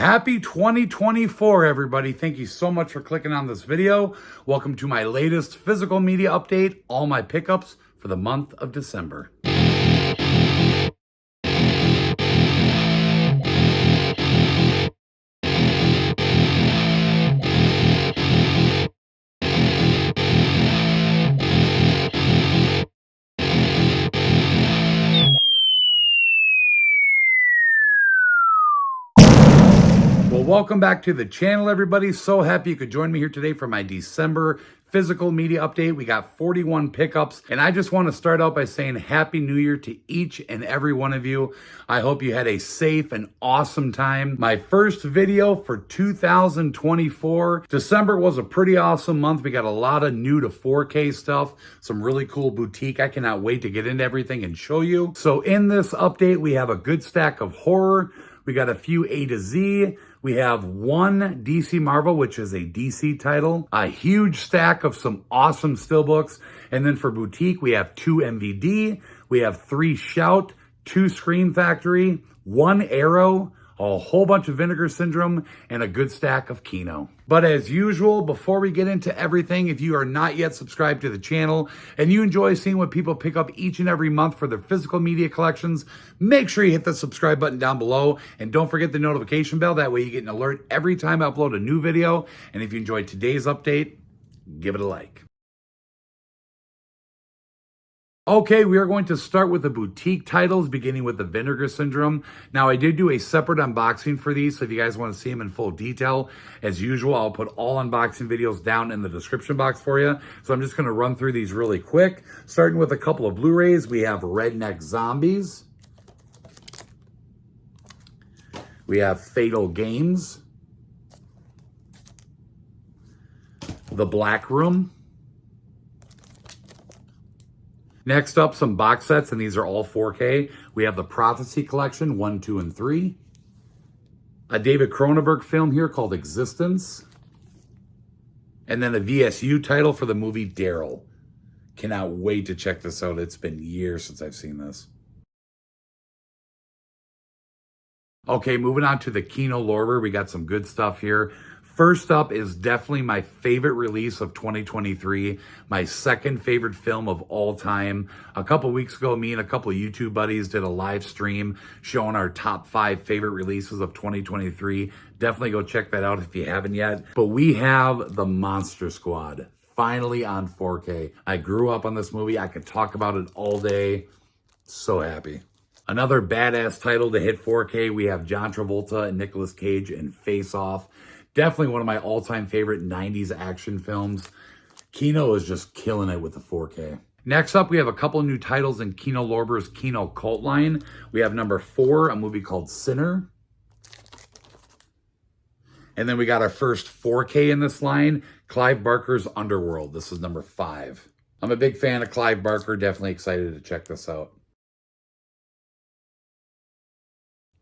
Happy 2024, everybody. Thank you so much for clicking on this video. Welcome to my latest physical media update, all my pickups for the month of December. Well, welcome back to the channel, everybody. So happy you could join me here today for my December physical media update. We got 41 pickups, and I just want to start out by saying Happy New Year to each and every one of you. I hope you had a safe and awesome time. My first video for 2024. December was a pretty awesome month. We got a lot of new to 4K stuff, some really cool boutique. I cannot wait to get into everything and show you. So in this update, we have a good stack of horror. We got a few A to Z. We have one DC Marvel, which is a DC title, a huge stack of some awesome Steelbooks. And then for boutique, we have 2 MVD, we have 3 Shout, 2 Scream Factory, 1 Arrow, a whole bunch of Vinegar Syndrome, and a good stack of Kino. But as usual, before we get into everything, if you are not yet subscribed to the channel and you enjoy seeing what people pick up each and every month for their physical media collections, make sure you hit the subscribe button down below and don't forget the notification bell. That way you get an alert every time I upload a new video. And if you enjoyed today's update, give it a like. Okay, we are going to start with the boutique titles, beginning with the Vinegar Syndrome. Now, I did do a separate unboxing for these, so if you guys want to see them in full detail, as usual, I'll put all unboxing videos down in the description box for you. So I'm just going to run through these really quick. Starting with a couple of Blu-rays, we have Redneck Zombies. We have Fatal Games. The Black Room. Next up, some box sets, and these are all 4K. We have the Prophecy Collection, 1, 2, and 3. A David Cronenberg film here called Existence. And then a VSU title for the movie Daryl. Cannot wait to check this out. It's been years since I've seen this. Okay, moving on to the Kino Lorber. We got some good stuff here. First up is definitely my favorite release of 2023, my second favorite film of all time. A couple weeks ago, me and a couple of YouTube buddies did a live stream showing our top 5 favorite releases of 2023. Definitely go check that out if you haven't yet. But we have The Monster Squad, finally on 4K. I grew up on this movie. I could talk about it all day. So happy. Another badass title to hit 4K, we have John Travolta and Nicolas Cage in Face Off. Definitely one of my all-time favorite 90s action films. Kino is just killing it with the 4K. Next up, we have a couple new titles in Kino Lorber's Kino Cult line. We have number 4, a movie called Sinner. And then we got our first 4K in this line, Clive Barker's Underworld. This is number 5. I'm a big fan of Clive Barker. Definitely excited to check this out.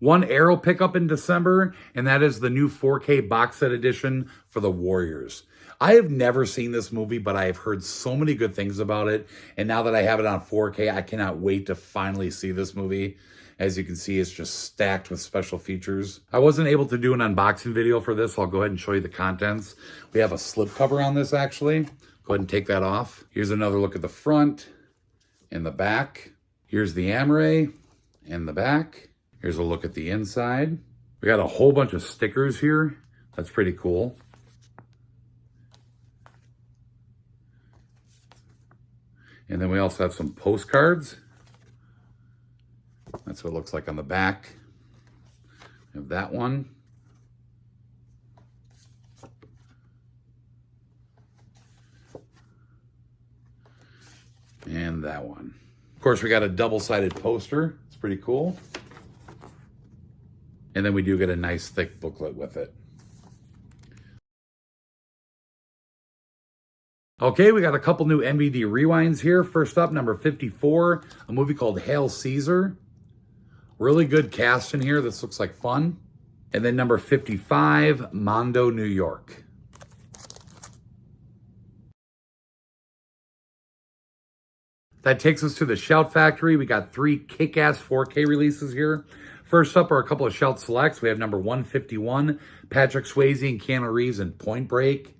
One Arrow pickup in December, and that is the new 4K box set edition for The Warriors. I have never seen this movie, but I have heard so many good things about it. And now that I have it on 4K, I cannot wait to finally see this movie. As you can see, it's just stacked with special features. I wasn't able to do an unboxing video for this, so I'll go ahead and show you the contents. We have a slipcover on this, actually. Go ahead and take that off. Here's another look at the front and the back. Here's the Amaray and the back. Here's a look at the inside. We got a whole bunch of stickers here. That's pretty cool. And then we also have some postcards. That's what it looks like on the back. We have that one. And that one. Of course, we got a double-sided poster. It's pretty cool. And then we do get a nice thick booklet with it. Okay, we got a couple new MVD rewinds here. First up, number 54, a movie called Hail Caesar. Really good cast in here. This looks like fun. And then number 55, Mondo, New York. That takes us to the Shout Factory. We got 3 kick-ass 4K releases here. First up are a couple of Shout Selects. We have number 151, Patrick Swayze and Keanu Reeves in Point Break.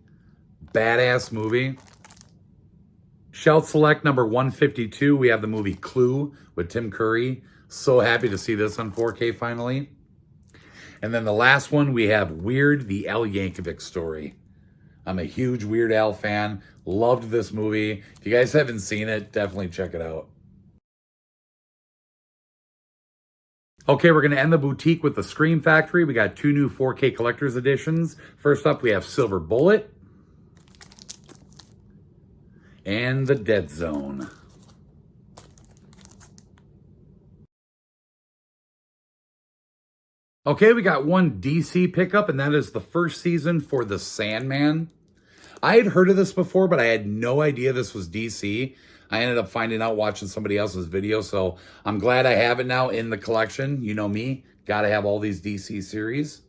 Badass movie. Shout Select number 152, we have the movie Clue with Tim Curry. So happy to see this on 4K finally. And then the last one, we have Weird, the Al Yankovic Story. I'm a huge Weird Al fan. Loved this movie. If you guys haven't seen it, definitely check it out. Okay, we're going to end the boutique with the Scream Factory. We got 2 new 4K collector's editions. First up, we have Silver Bullet and The Dead Zone. Okay, we got one DC pickup, and that is the first season for The Sandman. I had heard of this before, but I had no idea this was DC. I ended up finding out watching somebody else's video, so I'm glad I have it now in the collection. You know me, gotta have all these DC series.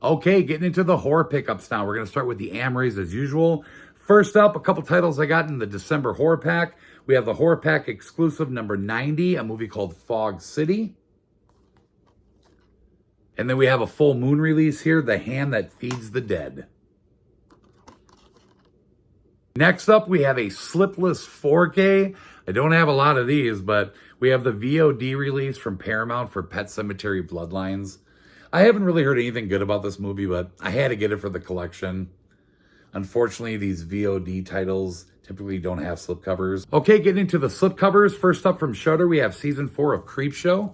Okay, getting into the horror pickups now. We're gonna start with the Amrays as usual. First up, a couple titles I got in the December horror pack. We have the horror pack exclusive number 90, a movie called Fog City. And then we have a full moon release here, The Hand That Feeds the Dead. Next up, we have a slipless 4K. I don't have a lot of these, but we have the VOD release from Paramount for Pet Sematary Bloodlines. I haven't really heard anything good about this movie, but I had to get it for the collection. Unfortunately, these VOD titles typically don't have slipcovers. Okay, getting into the slipcovers. First up from Shudder, we have season 4 of Creepshow.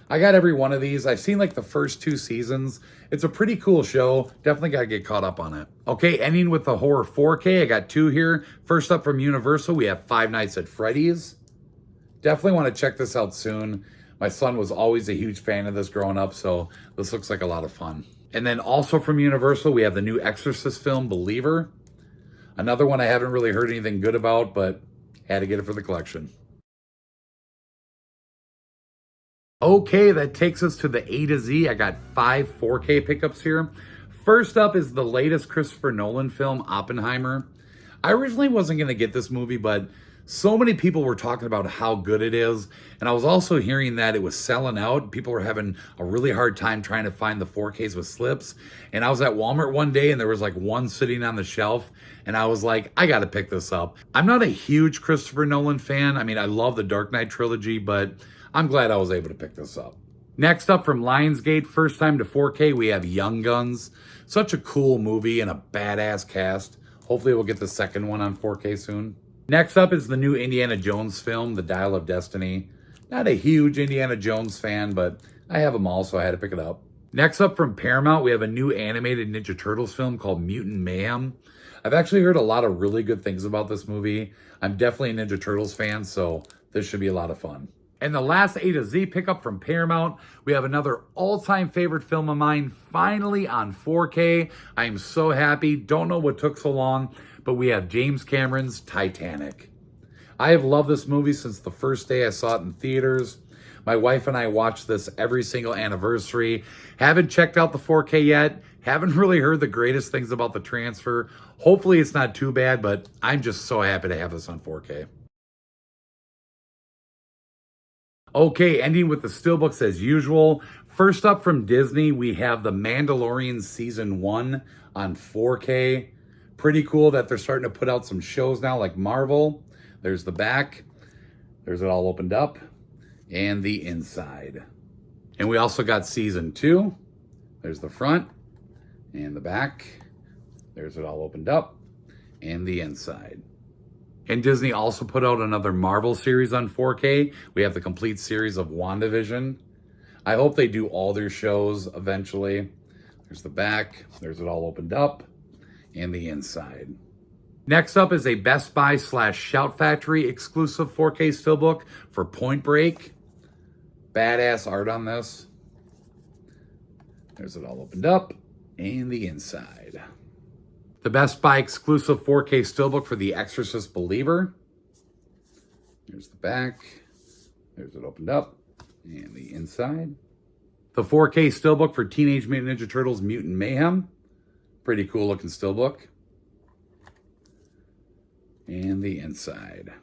I got every one of these. I've seen like the first 2 seasons. It's a pretty cool show. Definitely got to get caught up on it. Okay, ending with the horror 4K. I got 2 here. First up from Universal, we have Five Nights at Freddy's. Definitely want to check this out soon. My son was always a huge fan of this growing up, so this looks like a lot of fun. And then also from Universal, we have the new Exorcist film, Believer. Another one I haven't really heard anything good about, but had to get it for the collection. Okay, that takes us to the A to Z. I got 5 4K pickups here. First up is the latest Christopher Nolan film, Oppenheimer. I originally wasn't going to get this movie, but so many people were talking about how good it is. And I was also hearing that it was selling out. People were having a really hard time trying to find the 4Ks with slips. And I was at Walmart one day and there was like one sitting on the shelf. And I was like, I got to pick this up. I'm not a huge Christopher Nolan fan. I mean, I love the Dark Knight trilogy, but I'm glad I was able to pick this up. Next up from Lionsgate, first time to 4K, we have Young Guns. Such a cool movie and a badass cast. Hopefully we'll get the second one on 4K soon. Next up is the new Indiana Jones film, The Dial of Destiny. Not a huge Indiana Jones fan, but I have them all, so I had to pick it up. Next up from Paramount, we have a new animated Ninja Turtles film called Mutant Mayhem. I've actually heard a lot of really good things about this movie. I'm definitely a Ninja Turtles fan, so this should be a lot of fun. And the last A to Z pickup from Paramount, we have another all-time favorite film of mine finally on 4K. I am so happy. Don't know what took so long, but we have James Cameron's Titanic. I have loved this movie since the first day I saw it in theaters. My wife and I watch this every single anniversary. Haven't checked out the 4K yet. Haven't really heard the greatest things about the transfer. Hopefully it's not too bad, but I'm just so happy to have this on 4K. Okay, ending with the Steelbooks as usual. First up from Disney, we have The Mandalorian Season 1 on 4K. Pretty cool that they're starting to put out some shows now like Marvel. There's the back. There's it all opened up. And the inside. And we also got Season 2. There's the front and the back. There's it all opened up. And the inside. And Disney also put out another Marvel series on 4K. We have the complete series of WandaVision. I hope they do all their shows eventually. There's the back. There's it all opened up. And the inside. Next up is a Best Buy / Shout Factory exclusive 4K Steelbook for Point Break. Badass art on this. There's it all opened up. And the inside. The Best Buy exclusive 4K Steelbook for The Exorcist Believer. Here's the back. There's it opened up. And the inside. The 4K Steelbook for Teenage Mutant Ninja Turtles Mutant Mayhem. Pretty cool looking Steelbook. And the inside.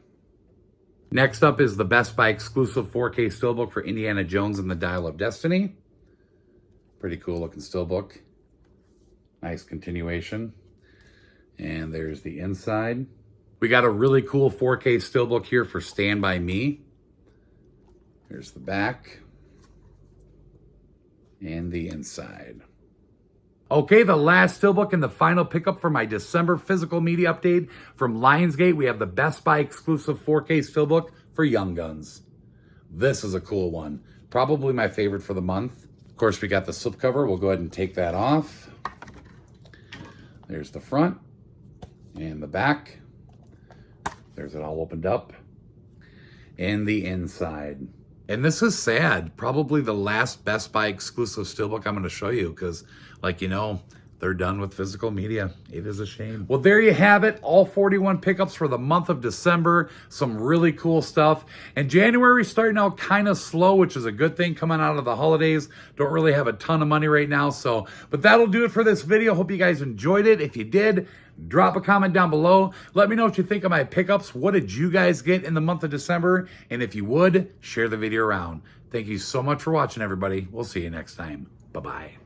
Next up is the Best Buy exclusive 4K steelbook for Indiana Jones and the Dial of Destiny. Pretty cool looking steelbook. Nice continuation. And there's the inside. We got a really cool 4K steelbook here for Stand By Me. Here's the back. And the inside. Okay, the last steelbook and the final pickup for my December physical media update from Lionsgate. We have the Best Buy exclusive 4K steelbook for Young Guns. This is a cool one. Probably my favorite for the month. Of course, we got the slipcover. We'll go ahead and take that off. There's the front and the back. There's it all opened up. And the inside. And this is sad. Probably the last Best Buy exclusive steelbook I'm going to show you because, like, you know, they're done with physical media. It is a shame. Well, there you have it. All 41 pickups for the month of December. Some really cool stuff. And January starting out kind of slow, which is a good thing coming out of the holidays. Don't really have a ton of money right now. But that'll do it for this video. Hope you guys enjoyed it. If you did, drop a comment down below. Let me know what you think of my pickups. What did you guys get in the month of December? And if you would, share the video around. Thank you so much for watching, everybody. We'll see you next time. Bye-bye.